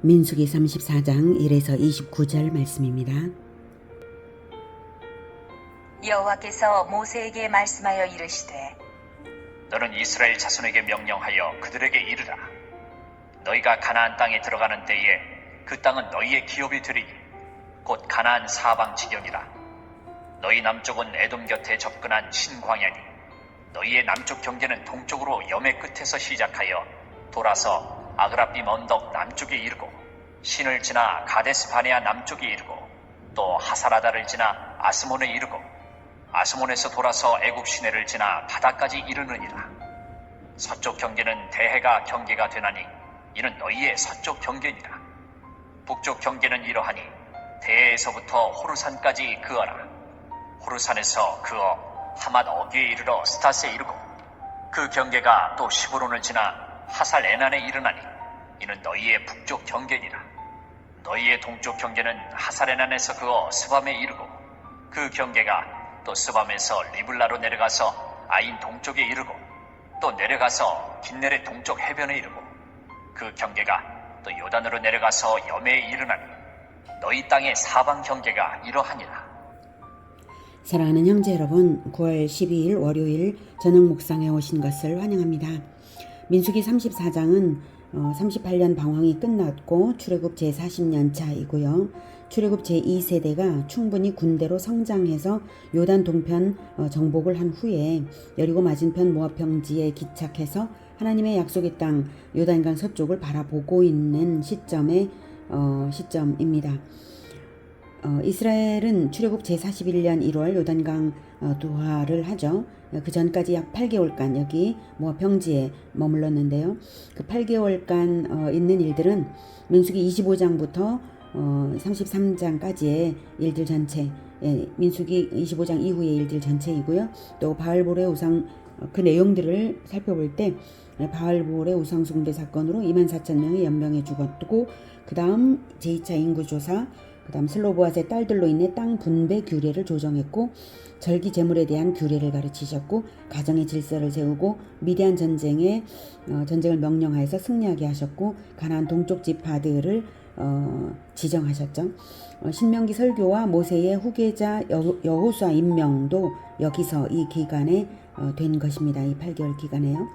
민수기 34장 1에서 29절 말씀입니다. 여호와께서 모세에게 말씀하여 이르시되 너는 이스라엘 자손에게 명령하여 그들에게 이르라. 너희가 가나안 땅에 들어가는 때에 그 땅은 너희의 기업이 되리니 곧 가나안 사방 지경이라. 너희 남쪽은 에돔 곁에 접근한 신광야니 너희의 남쪽 경계는 동쪽으로 염해 끝에서 시작하여 돌아서 아그라빔 언덕 남쪽에 이르고 신을 지나 가데스 바네아 남쪽에 이르고 또 하사라다를 지나 아스몬에 이르고 아스몬에서 돌아서 애굽 시내를 지나 바다까지 이르느니라. 서쪽 경계는 대해가 경계가 되나니 이는 너희의 서쪽 경계니라. 북쪽 경계는 이러하니 대해에서부터 호르산까지 그어라. 호르산에서 그어 하맛 어귀에 이르러 스타스에 이르고 그 경계가 또 시브론을 지나 하살 에난에 이르나니 이는 너희의 북쪽 경계니라. 너희의 동쪽 경계는 하살 에난에서 그어 스밤에 이르고 그 경계가 또 스밤에서 리블라로 내려가서 아인 동쪽에 이르고 또 내려가서 긴네레 동쪽 해변에 이르고 그 경계가 또 요단으로 내려가서 염해에 이르나니 너희 땅의 사방 경계가 이러하니라. 사랑하는 형제 여러분, 9월 12일 월요일 저녁 묵상에 오신 것을 환영합니다. 민수기 34장은 38년 방황이 끝났고 출애굽 제40년 차이고요. 출애굽 제2세대가 충분히 군대로 성장해서 요단 동편 정복을 한 후에 여리고 맞은편 모압 평지에 기착해서 하나님의 약속의 땅 요단강 서쪽을 바라보고 있는 시점입니다. 이스라엘은 출애굽 제41년 1월 요단강 도하를 하죠. 그 전까지 약 8개월간 여기 모압 평지에 머물렀는데요. 그 8개월간 있는 일들은 민수기 25장부터 33장까지의 일들 전체, 민수기 25장 이후의 일들 전체이고요. 또 바알볼의 우상 그 내용들을 살펴볼 때 바알볼의 우상 숭배 사건으로 24,000명이 연명해 죽었고, 그 다음 제2차 인구조사, 그 다음 슬로보앗의 딸들로 인해 땅 분배 규례를 조정했고, 절기 제물에 대한 규례를 가르치셨고, 가정의 질서를 세우고 미디안 전쟁을 명령하여서 승리하게 하셨고, 가나안 동쪽 지파들을 지정하셨죠. 신명기 설교와 모세의 후계자 여호수아 임명도 여기서 이 기간에 된 것입니다. 이 8개월 기간에요.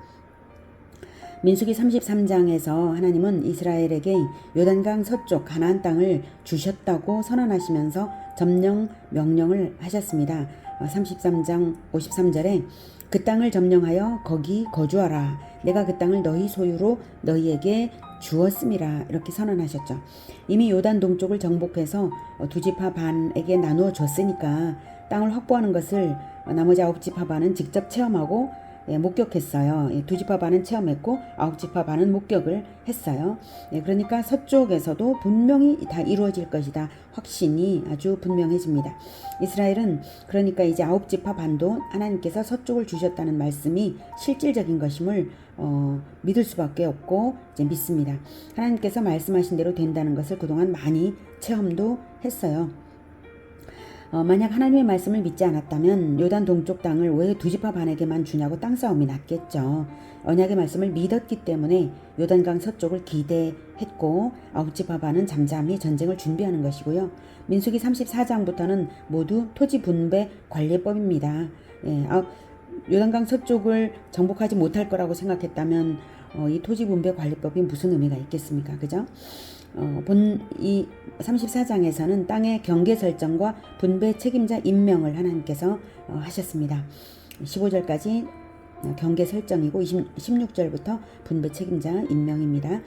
민수기 33장에서 하나님은 이스라엘에게 요단강 서쪽 가나안 땅을 주셨다고 선언하시면서 점령 명령을 하셨습니다. 33장 53절에 그 땅을 점령하여 거기 거주하라. 내가 그 땅을 너희 소유로 너희에게 주었음이라. 이렇게 선언하셨죠. 이미 요단 동쪽을 정복해서 두 지파 반에게 나누어 줬으니까 땅을 확보하는 것을 나머지 9지파 반은 직접 체험하고 목격했어요. 두 지파 반은 체험했고 9지파 반은 목격을 했어요. 그러니까 서쪽에서도 분명히 다 이루어질 것이다. 확신이 아주 분명해집니다. 이스라엘은 그러니까 이제 9지파 반도 하나님께서 서쪽을 주셨다는 말씀이 실질적인 것임을 믿을 수밖에 없고 이제 믿습니다. 하나님께서 말씀하신 대로 된다는 것을 그동안 많이 체험도 했어요. 만약 하나님의 말씀을 믿지 않았다면 요단 동쪽 땅을 왜 두 지파 반에게만 주냐고 땅싸움이 났겠죠. 언약의 말씀을 믿었기 때문에 요단강 서쪽을 기대했고 9지파 반은 잠잠히 전쟁을 준비하는 것이고요. 민수기 34장부터는 모두 토지 분배 관리법입니다. 요단강 서쪽을 정복하지 못할 거라고 생각했다면 이 토지 분배 관리법이 무슨 의미가 있겠습니까? 그죠? 이 34장에서는 땅의 경계 설정과 분배 책임자 임명을 하나님께서 하셨습니다. 15절까지 경계 설정이고 16절부터 분배 책임자 임명입니다.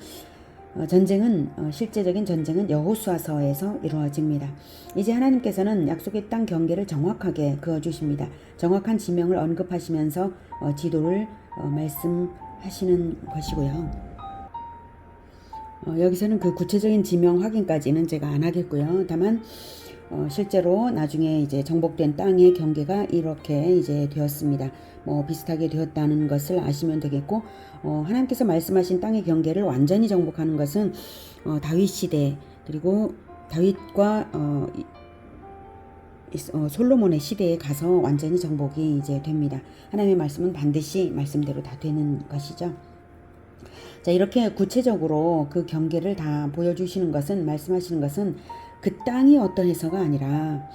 실제적인 전쟁은 여호수아서에서 이루어집니다. 이제 하나님께서는 약속의 땅 경계를 정확하게 그어주십니다. 정확한 지명을 언급하시면서 지도를 말씀하시는 것이고요. 여기서는 그 구체적인 지명 확인까지는 제가 안 하겠고요. 다만 실제로 나중에 이제 정복된 땅의 경계가 이렇게 이제 되었습니다. 비슷하게 되었다는 것을 아시면 되겠고, 하나님께서 말씀하신 땅의 경계를 완전히 정복하는 것은 다윗 시대 그리고 다윗과 솔로몬의 시대에 가서 완전히 정복이 이제 됩니다. 하나님의 말씀은 반드시 말씀대로 다 되는 것이죠. 자, 이렇게 구체적으로 그 경계를 다 보여주시는 것은, 말씀하시는 것은 그 땅이 어떠해서가 아니라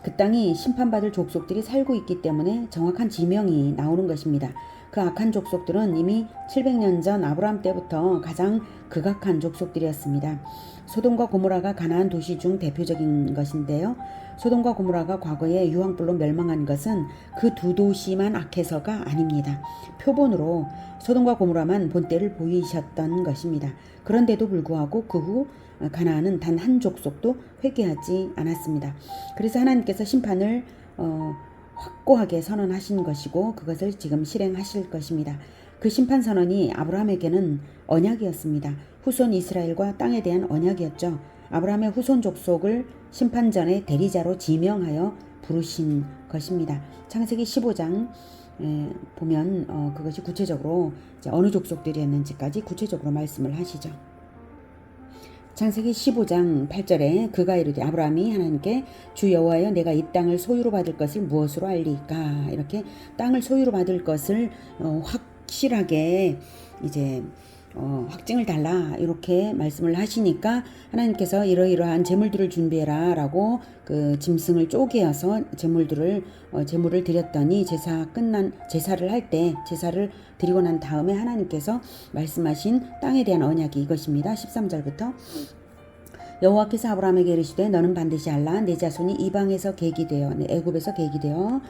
그 땅이 심판받을 족속들이 살고 있기 때문에 정확한 지명이 나오는 것입니다. 그 악한 족속들은 이미 700년 전 아브라함 때부터 가장 극악한 족속들이었습니다. 소돔과 고모라가 가나안 도시 중 대표적인 것인데요. 소돔과 고모라가 과거에 유황불로 멸망한 것은 그 두 도시만 악해서가 아닙니다. 표본으로 소돔과 고모라만 본때를 보이셨던 것입니다. 그런데도 불구하고 그 후 가나안은 단 한 족속도 회개하지 않았습니다. 그래서 하나님께서 심판을 확고하게 선언하신 것이고 그것을 지금 실행하실 것입니다. 그 심판 선언이 아브라함에게는 언약이었습니다. 후손 이스라엘과 땅에 대한 언약이었죠. 아브라함의 후손 족속을 심판전의 대리자로 지명하여 부르신 것입니다. 창세기 15장 보면 그것이 구체적으로 어느 족속들이었는지까지 구체적으로 말씀을 하시죠. 창세기 15장 8절에 그가 이르되 아브라함이 하나님께 주 여호와여 내가 이 땅을 소유로 받을 것을 무엇으로 알리까? 이렇게 땅을 소유로 받을 것을 확실하게 이제 확증을 달라 이렇게 말씀을 하시니까 하나님께서 이러이러한 제물들을 준비해라 라고 그 짐승을 쪼개어서 제물을 드렸더니 제사를 할 때 제사를 드리고 난 다음에 하나님께서 말씀하신 땅에 대한 언약이 이것입니다. 13절부터 여호와께서 아브라함에게 이르시되 너는 반드시 알라 내 자손이 이방에서 계기되어 애굽에서 계기되어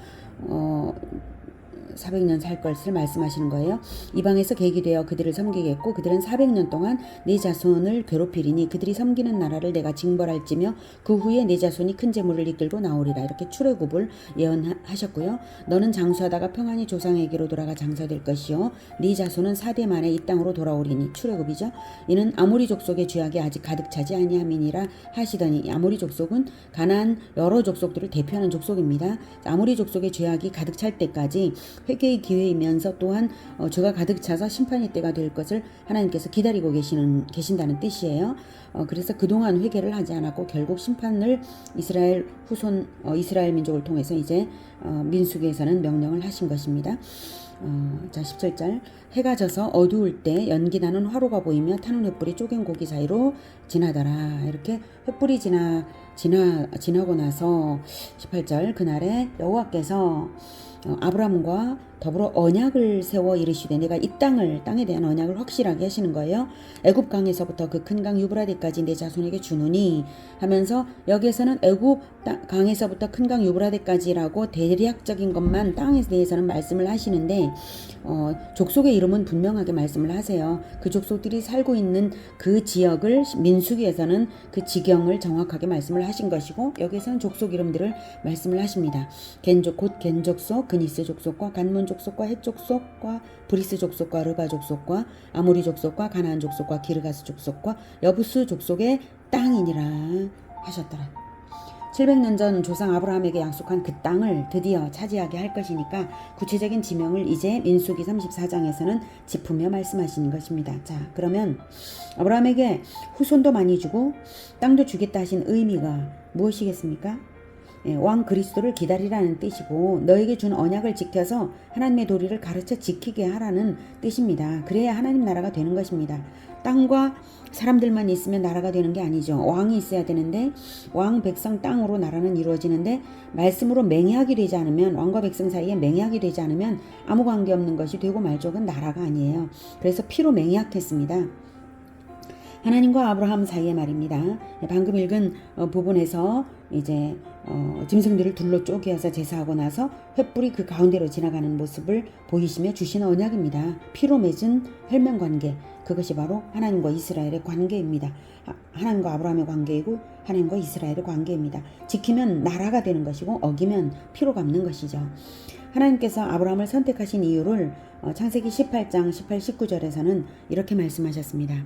400년 살 것을 말씀하시는 거예요. 이방에서 계기되어 그들을 섬기겠고 그들은 400년 동안 네 자손을 괴롭히리니 그들이 섬기는 나라를 내가 징벌할지며 그 후에 네 자손이 큰 재물을 이끌고 나오리라. 이렇게 출애굽을 예언하셨고요. 너는 장수하다가 평안히 조상에게로 돌아가 장사될 것이요 네 자손은 4대 만에 이 땅으로 돌아오리니 출애굽이죠. 이는 아모리 족속의 죄악이 아직 가득 차지 아니함이니라 하시더니 아모리 족속은 가나안 여러 족속들을 대표하는 족속입니다. 아모리 족속의 죄악이 가득 찰 때까지 회개의 기회이면서 또한 죄가 가득 차서 심판의 때가 될 것을 하나님께서 기다리고 계신다는 뜻이에요. 그래서 그동안 회개를 하지 않았고 결국 심판을 이스라엘 후손 이스라엘 민족을 통해서 이제 민수기에서는 명령을 하신 것입니다. 자 17절 해가 져서 어두울 때 연기나는 화로가 보이며 타는 횃불이 쪼갠 고기 사이로 지나더라. 이렇게 횃불이 지나고 나서 18절 그날에 여호와께서 아브라함과 더불어 언약을 세워 이르시되 내가 이 땅에 대한 언약을 확실하게 하시는 거예요. 애굽 강에서부터 그 큰 강 유브라데까지 내 자손에게 주노니 하면서 여기에서는 애굽 강에서부터 큰 강 유브라데까지라고 대략적인 것만 땅에 대해서는 말씀을 하시는데 족속의 이름은 분명하게 말씀을 하세요. 그 족속들이 살고 있는 그 지역을 민수기에서는 그 지경을 정확하게 말씀을 하신 것이고 여기에서는 족속 이름들을 말씀을 하십니다. 곧 겐족속, 그니스 족속과 간문 족속과 헷 족속과 브리스 족속과 르바 족속과 아모리 족속과 가나안 족속과 기르가스 족속과 여부스 족속의 땅이니라 하셨더라. 700년 전 조상 아브라함에게 약속한 그 땅을 드디어 차지하게 할 것이니까 구체적인 지명을 이제 민수기 34장에서는 짚으며 말씀하시는 것입니다. 자, 그러면 아브라함에게 후손도 많이 주고 땅도 주겠다 하신 의미가 무엇이겠습니까? 왕 그리스도를 기다리라는 뜻이고 너에게 준 언약을 지켜서 하나님의 도리를 가르쳐 지키게 하라는 뜻입니다. 그래야 하나님 나라가 되는 것입니다. 땅과 사람들만 있으면 나라가 되는 게 아니죠. 왕이 있어야 되는데 왕 백성 땅으로 나라는 이루어지는데 말씀으로 맹약이 되지 않으면 왕과 백성 사이에 맹약이 되지 않으면 아무 관계없는 것이 되고 말죠. 그건 나라가 아니에요. 그래서 피로 맹약했습니다. 하나님과 아브라함 사이의 말입니다. 방금 읽은 부분에서 이제 짐승들을 둘로 쪼개어서 제사하고 나서 횃불이 그 가운데로 지나가는 모습을 보이시며 주신 언약입니다. 피로 맺은 혈맹관계, 그것이 바로 하나님과 이스라엘의 관계입니다. 하나님과 아브라함의 관계이고 하나님과 이스라엘의 관계입니다. 지키면 나라가 되는 것이고 어기면 피로 갚는 것이죠. 하나님께서 아브라함을 선택하신 이유를 창세기 18장 18, 19절에서는 이렇게 말씀하셨습니다.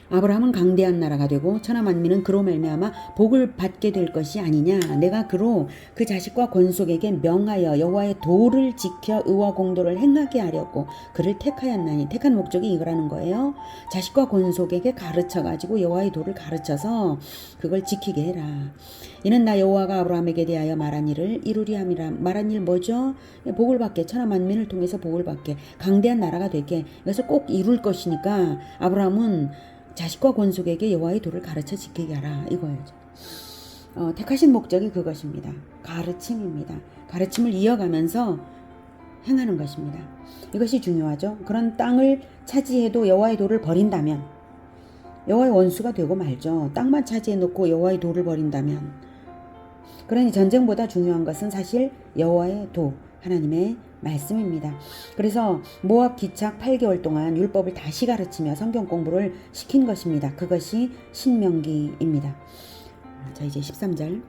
아브라함은 강대한 나라가 되고 천하 만민은 그로 말미암아 복을 받게 될 것이 아니냐. 내가 그로 그 자식과 권속에게 명하여 여호와의 도를 지켜 의와 공도를 행하게 하려고 그를 택하였나니. 택한 목적이 이거라는 거예요. 자식과 권속에게 가르쳐가지고 여호와의 도를 가르쳐서 그걸 지키게 해라. 이는 나 여호와가 아브라함에게 대하여 말한 일을 이루리 함이라. 말한 일 뭐죠? 복을 받게, 천하 만민을 통해서 복을 받게, 강대한 나라가 되게, 이것을 꼭 이룰 것이니까 아브라함은 자식과 권속에게 여호와의 도를 가르쳐 지키게 하라, 이거예요. 택하신 목적이 그것입니다. 가르침입니다. 가르침을 이어가면서 행하는 것입니다. 이것이 중요하죠. 그런 땅을 차지해도 여호와의 도를 버린다면 여호와의 원수가 되고 말죠. 땅만 차지해놓고 여호와의 도를 버린다면. 그러니 전쟁보다 중요한 것은 사실 여호와의 도, 하나님의 말씀입니다. 그래서 모압 기착 8개월 동안 율법을 다시 가르치며 성경 공부를 시킨 것입니다. 그것이 신명기입니다. 자, 이제 13절.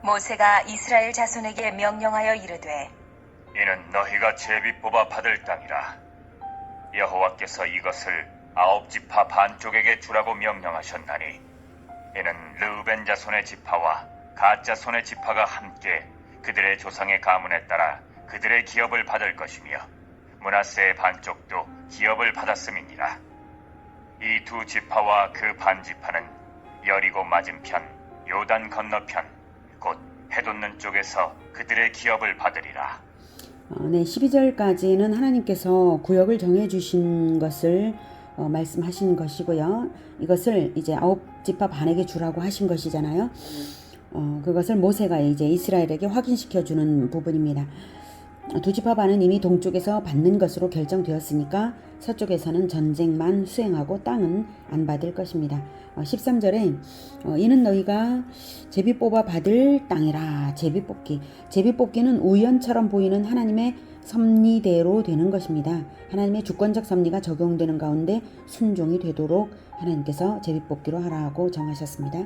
모세가 이스라엘 자손에게 명령하여 이르되 이는 너희가 제비 뽑아 받을 땅이라. 여호와께서 이것을 9지파 반쪽에게 주라고 명령하셨나니 이는 르우벤 자손의 지파와 갓 자손의 지파가 함께 그들의 조상의 가문에 따라 그들의 기업을 받을 것이며 므낫세의 반쪽도 기업을 받았음이니라. 이 두 지파와 그 반지파는 여리고 맞은편 요단 건너편 곧 해돋는 쪽에서 그들의 기업을 받으리라. 네, 12절까지는 하나님께서 구역을 정해주신 것을 말씀하신 것이고요. 이것을 이제 9지파 반에게 주라고 하신 것이잖아요. 그것을 모세가 이제 이스라엘에게 확인시켜주는 부분입니다. 두 지파 반은 이미 동쪽에서 받는 것으로 결정되었으니까 서쪽에서는 전쟁만 수행하고 땅은 안 받을 것입니다. 13절에 이는 너희가 제비 뽑아 받을 땅이라. 제비뽑기는 우연처럼 보이는 하나님의 섭리대로 되는 것입니다. 하나님의 주권적 섭리가 적용되는 가운데 순종이 되도록 하나님께서 제비뽑기로 하라고 정하셨습니다.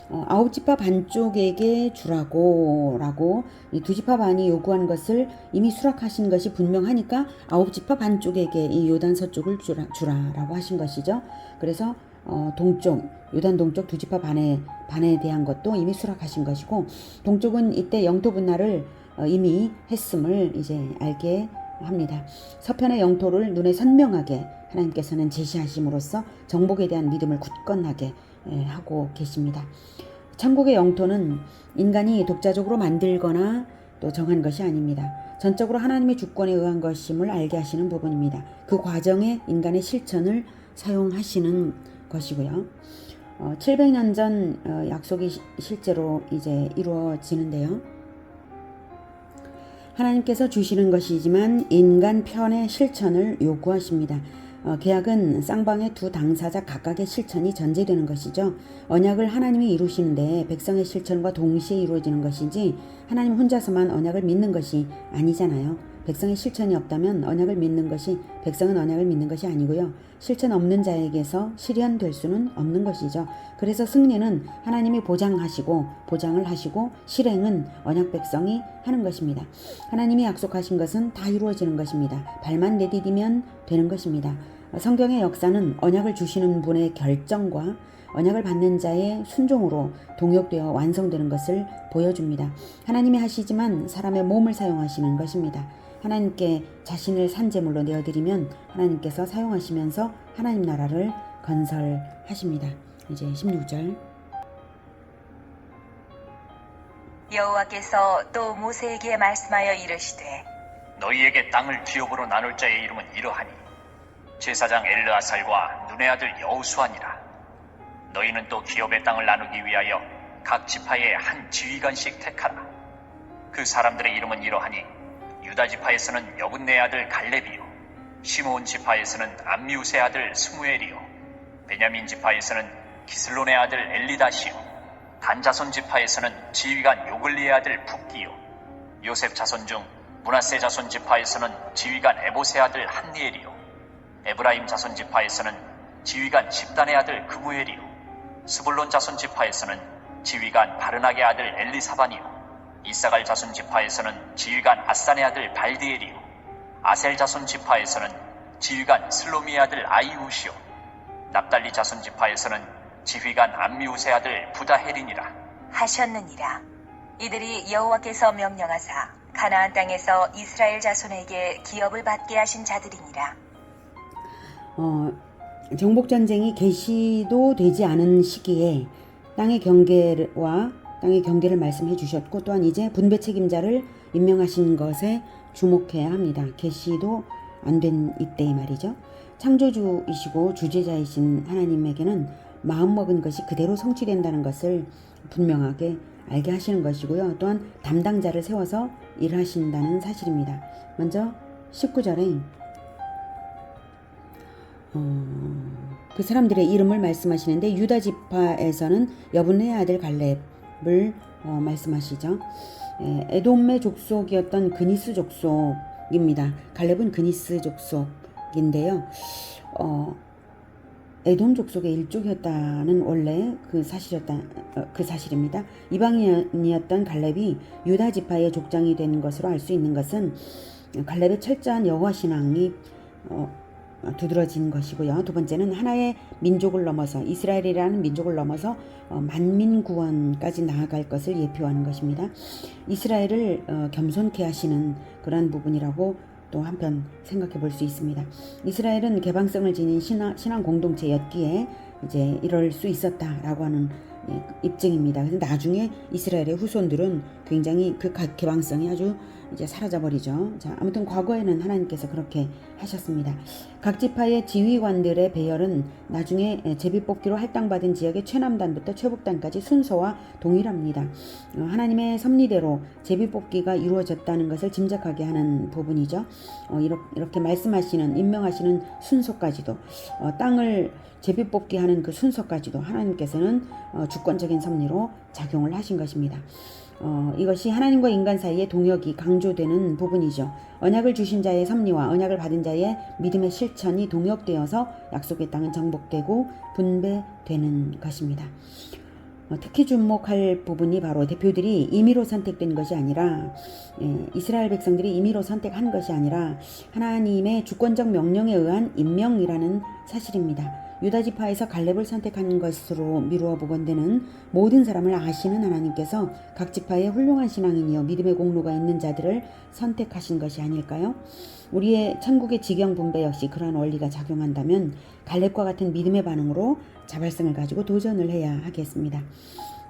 9지파 반쪽에게 주라고 이 2지파 반이 요구한 것을 이미 수락하신 것이 분명하니까 9지파 반쪽에게 이 요단 서쪽을 주라라고 하신 것이죠. 그래서 동쪽, 요단 동쪽 2지파 반에 대한 것도 이미 수락하신 것이고, 동쪽은 이때 영토 분할을 이미 했음을 이제 알게 합니다. 서편의 영토를 눈에 선명하게 하나님께서는 제시하심으로써 정복에 대한 믿음을 굳건하게 하고 계십니다. 천국의 영토는 인간이 독자적으로 만들거나 또 정한 것이 아닙니다. 전적으로 하나님의 주권에 의한 것임을 알게 하시는 부분입니다. 그 과정에 인간의 실천을 사용하시는 것이고요. 700년 전 약속이 실제로 이제 이루어지는데요. 하나님께서 주시는 것이지만 인간 편의 실천을 요구하십니다. 계약은 쌍방의 두 당사자 각각의 실천이 전제되는 것이죠. 언약을 하나님이 이루시는데 백성의 실천과 동시에 이루어지는 것이지 하나님 혼자서만 언약을 믿는 것이 아니잖아요. 백성의 실천이 없다면 언약을 믿는 것이, 백성은 언약을 믿는 것이 아니고요. 실천 없는 자에게서 실현될 수는 없는 것이죠. 그래서 승리는 하나님이 보장을 하시고 실행은 언약 백성이 하는 것입니다. 하나님이 약속하신 것은 다 이루어지는 것입니다. 발만 내디디면 되는 것입니다. 성경의 역사는 언약을 주시는 분의 결정과 언약을 받는 자의 순종으로 동역되어 완성되는 것을 보여줍니다. 하나님이 하시지만 사람의 몸을 사용하시는 것입니다. 하나님께 자신을 산제물로 내어드리면 하나님께서 사용하시면서 하나님 나라를 건설하십니다. 이제 16절. 여호와께서 또 모세에게 말씀하여 이르시되 너희에게 땅을 기업으로 나눌 자의 이름은 이러하니 제사장 엘르아살과 눈의 아들 여호수아니라. 너희는 또 기업의 땅을 나누기 위하여 각 지파에 한 지휘관씩 택하라. 그 사람들의 이름은 이러하니 유다 지파에서는 여분네 아들 갈렙이요, 시므온 지파에서는 암미우스의 아들 스무엘이요, 베냐민 지파에서는 기슬론의 아들 엘리다시요, 단 자손 지파에서는 지휘관 요글리의 아들 붓기요, 요셉 자손 중 므낫세 자손 지파에서는 지휘관 에봇의 아들 한니엘이요, 에브라임 자손 지파에서는 지휘관 집단의 아들 그무엘이요, 스불론 자손 지파에서는 지휘관 바르낙의 아들 엘리사반이요, 이사갈 자손 지파에서는 지휘관 아산의 아들 발디엘이요, 아셀 자손 지파에서는 지휘관 슬로미의 아들 아이우시오. 납달리 자손 지파에서는 지휘관 암미우스의 아들 부다헤린이라. 하셨느니라. 이들이 여호와께서 명령하사 가나안 땅에서 이스라엘 자손에게 기업을 받게 하신 자들이니라. 정복 전쟁이 개시도 되지 않은 시기에 땅의 경계를 말씀해 주셨고, 또한 이제 분배 책임자를 임명하신 것에 주목해야 합니다. 개시도 안 된 이때의 말이죠. 창조주이시고 주제자이신 하나님에게는 마음먹은 것이 그대로 성취된다는 것을 분명하게 알게 하시는 것이고요. 또한 담당자를 세워서 일하신다는 사실입니다. 먼저 19절에 그 사람들의 이름을 말씀하시는데, 유다 지파에서는 여분의 아들 갈렙을 말씀하시죠. 에돔의 족속이었던 그니스 족속입니다. 갈렙은 그니스 족속인데요. 에돔 족속의 일족이었다는 원래 그 사실입니다. 이방인이었던 갈렙이 유다 지파의 족장이 된 것으로 알 수 있는 것은 갈렙의 철저한 여호와 신앙이 두드러진 것이고요. 두 번째는 하나의 민족을 넘어서, 이스라엘이라는 민족을 넘어서 만민 구원까지 나아갈 것을 예표하는 것입니다. 이스라엘을 겸손케 하시는 그런 부분이라고 또 한편 생각해 볼 수 있습니다. 이스라엘은 개방성을 지닌 신앙 공동체였기에 이제 이럴 수 있었다라고 하는 입증입니다. 그래서 나중에 이스라엘의 후손들은 굉장히 그 개방성이 아주 이제 사라져버리죠. 자, 아무튼 과거에는 하나님께서 그렇게 하셨습니다. 각 지파의 지휘관들의 배열은 나중에 제비뽑기로 할당받은 지역의 최남단부터 최북단까지 순서와 동일합니다. 하나님의 섭리대로 제비뽑기가 이루어졌다는 것을 짐작하게 하는 부분이죠. 이렇게 말씀하시는, 임명하시는 순서까지도, 땅을 제비뽑기 하는 그 순서까지도 하나님께서는 주권적인 섭리로 작용을 하신 것입니다. 이것이 하나님과 인간 사이의 동역이 강조되는 부분이죠. 언약을 주신 자의 섭리와 언약을 받은 자의 믿음의 실천이 동역되어서 약속의 땅은 정복되고 분배되는 것입니다. 특히 주목할 부분이 바로 대표들이 임의로 선택된 것이 아니라, 이스라엘 백성들이 임의로 선택한 것이 아니라 하나님의 주권적 명령에 의한 임명이라는 사실입니다. 유다 지파에서 갈렙을 선택한 것으로 미루어 보건대는 모든 사람을 아시는 하나님께서 각 지파의 훌륭한 신앙인이여 믿음의 공로가 있는 자들을 선택하신 것이 아닐까요? 우리의 천국의 지경 분배 역시 그러한 원리가 작용한다면 갈렙과 같은 믿음의 반응으로 자발성을 가지고 도전을 해야 하겠습니다.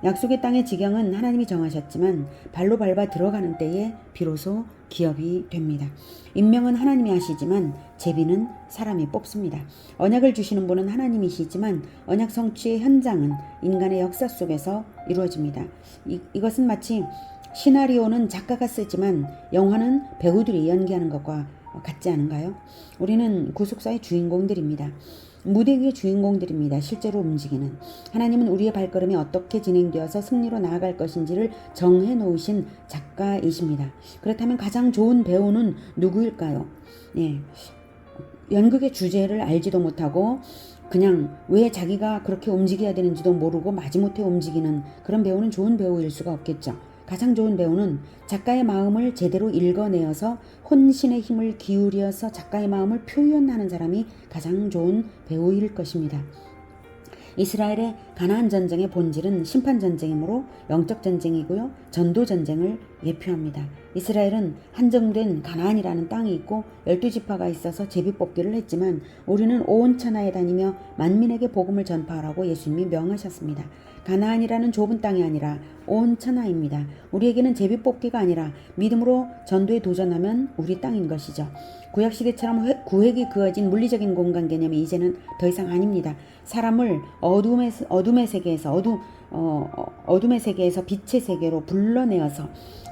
약속의 땅의 지경은 하나님이 정하셨지만 발로 밟아 들어가는 때에 비로소 기업이 됩니다. 임명은 하나님이 하시지만 제비는 사람이 뽑습니다. 언약을 주시는 분은 하나님이시지만 언약 성취의 현장은 인간의 역사 속에서 이루어집니다. 이것은 마치 시나리오는 작가가 쓰지만 영화는 배우들이 연기하는 것과 같지 않은가요? 우리는 구속사의 주인공들입니다. 무대 위의 주인공들입니다. 실제로 움직이는. 하나님은 우리의 발걸음이 어떻게 진행되어서 승리로 나아갈 것인지를 정해 놓으신 작가이십니다. 그렇다면 가장 좋은 배우는 누구일까요? 연극의 주제를 알지도 못하고 그냥 왜 자기가 그렇게 움직여야 되는지도 모르고 마지못해 움직이는 그런 배우는 좋은 배우일 수가 없겠죠. 가장 좋은 배우는 작가의 마음을 제대로 읽어내어서 혼신의 힘을 기울여서 작가의 마음을 표현하는 사람이 가장 좋은 배우일 것입니다. 이스라엘의 가나안 전쟁의 본질은 심판 전쟁이므로 영적 전쟁이고요. 전도 전쟁을 예표합니다. 이스라엘은 한정된 가나안이라는 땅이 있고 12지파가 있어서 제비뽑기를 했지만 우리는 온 천하에 다니며 만민에게 복음을 전파하라고 예수님이 명하셨습니다. 가나안이라는 좁은 땅이 아니라 온 천하입니다. 우리에게는 제비뽑기가 아니라 믿음으로 전도에 도전하면 우리 땅인 것이죠. 구약시대처럼 구획이 그어진 물리적인 공간 개념이 이제는 더 이상 아닙니다. 사람을 어둠의 세계에서 빛의 세계로 불러내어서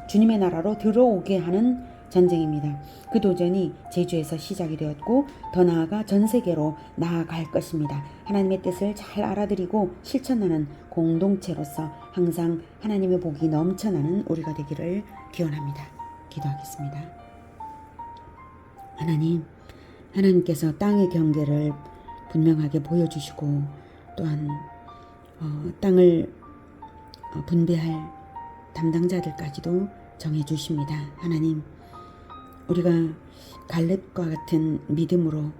주님의 나라로 들어오게 하는 전쟁입니다. 그 도전이 제주에서 시작이 되었고 더 나아가 전 세계로 나아갈 것입니다. 하나님의 뜻을 잘 알아들이고 실천하는 공동체로서 항상 하나님의 복이 넘쳐나는 우리가 되기를 기원합니다. 기도하겠습니다. 하나님께서 땅의 경계를 분명하게 보여주시고 또한 땅을 분배할 담당자들까지도 정해주십니다. 하나님, 우리가 갈렙과 같은 믿음으로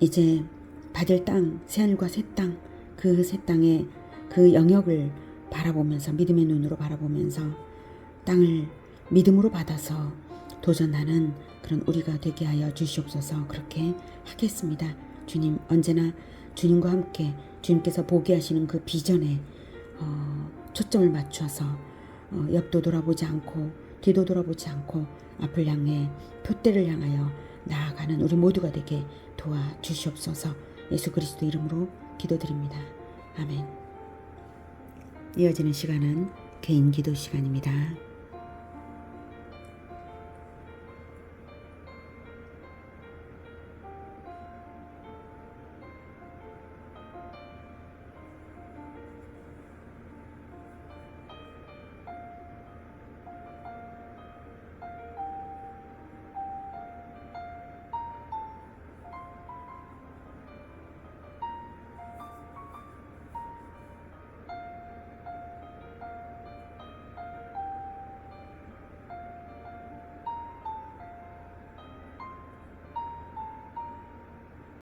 이제 받을 땅, 새하늘과 새 땅, 그 새 땅의 그 영역을 바라보면서 믿음의 눈으로 바라보면서 땅을 믿음으로 받아서 도전하는 그런 우리가 되게 하여 주시옵소서. 그렇게 하겠습니다. 주님, 언제나 주님과 함께 주님께서 보게 하시는 그 비전에 초점을 맞춰서 옆도 돌아보지 않고 뒤도 돌아보지 않고 앞을 향해 표대를 향하여 나아가는 우리 모두가 되게 도와주시옵소서. 예수 그리스도 이름으로 기도드립니다. 아멘. 이어지는 시간은 개인 기도 시간입니다.